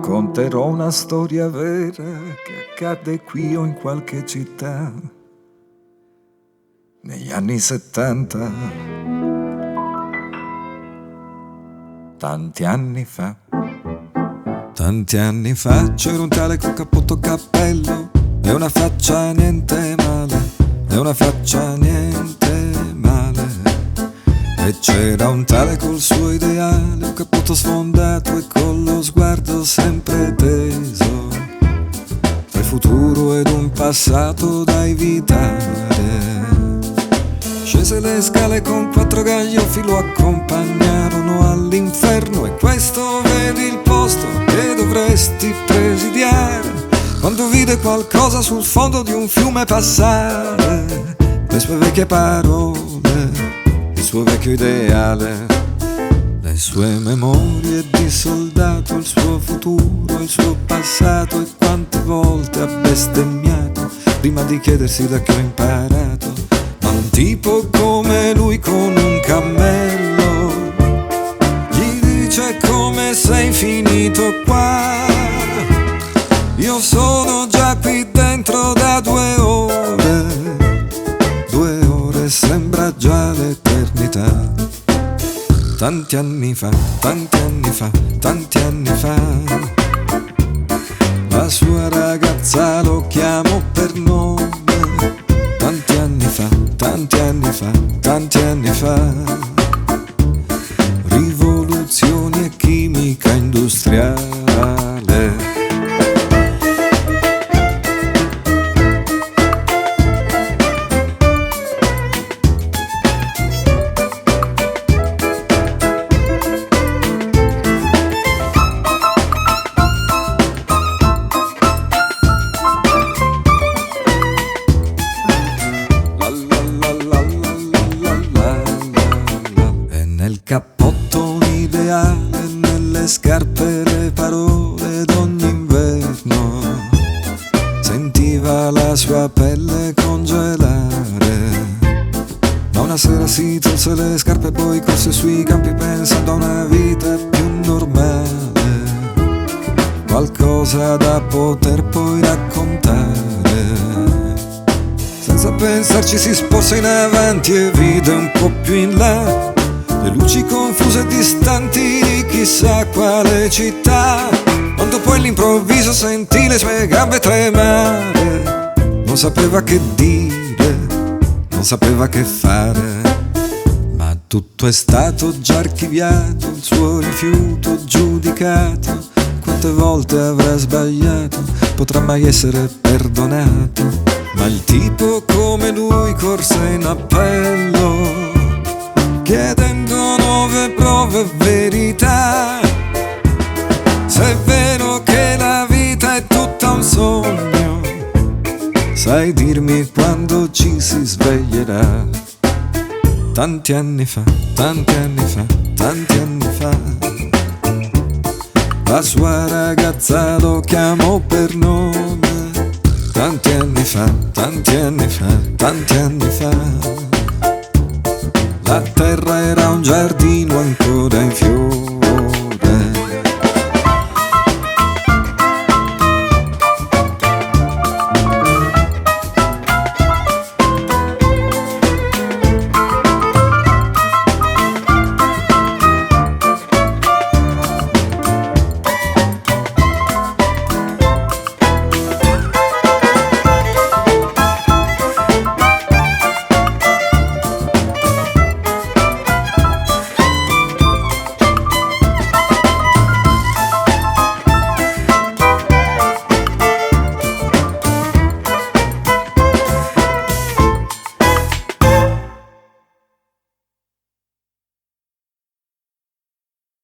racconterò una storia vera che accadde qui o in qualche città negli anni 70, tanti anni fa. Tanti anni fa c'era un tale con cappotto cappello e una faccia niente male, e una faccia niente male. E c'era un tale col suo ideale, un cappotto sfondato e con lo sguardo sempre teso, tra il futuro ed un passato da evitare. Scese le scale con 4 gaglioffi, lo accompagnarono all'inferno. E questo vedi il posto che dovresti presidiare, quando vide qualcosa sul fondo di un fiume passare. Le sue vecchie parole, il suo vecchio ideale, le sue memorie di soldato, il suo futuro, il suo passato. E quante volte ha bestemmiato prima di chiedersi da che ho imparato. Ma un tipo come lui con un cammello gli dice: come sei finito qua? Io sono già qui dentro da 2 ore, 2 ore sembra già l'eternità. Tanti anni fa, tanti anni fa, tanti anni fa, la sua ragazza lo chiamò per nome. Tanti anni fa, tanti anni fa, tanti anni fa, rivoluzione e chimica industriale. Cappotto un ideale, nelle scarpe le parole d'ogni inverno. Sentiva la sua pelle congelare, ma una sera si tolse le scarpe e poi corse sui campi pensando a una vita più normale, qualcosa da poter poi raccontare. Senza pensarci si sporse in avanti e vide un po' più in là le luci confuse e distanti di chissà quale città, quando poi all'improvviso sentì le sue gambe tremare. Non sapeva che dire, non sapeva che fare, ma tutto è stato già archiviato, il suo rifiuto giudicato. Quante volte avrà sbagliato, potrà mai essere perdonato. Ma il tipo come lui corse in appello, chiedendo nuove prove e verità. Se è vero che la vita è tutta un sogno, sai dirmi quando ci si sveglierà. Tanti anni fa, tanti anni fa, tanti anni fa, la sua ragazza lo chiamò per nome. Tanti anni fa, tanti anni fa, tanti anni fa,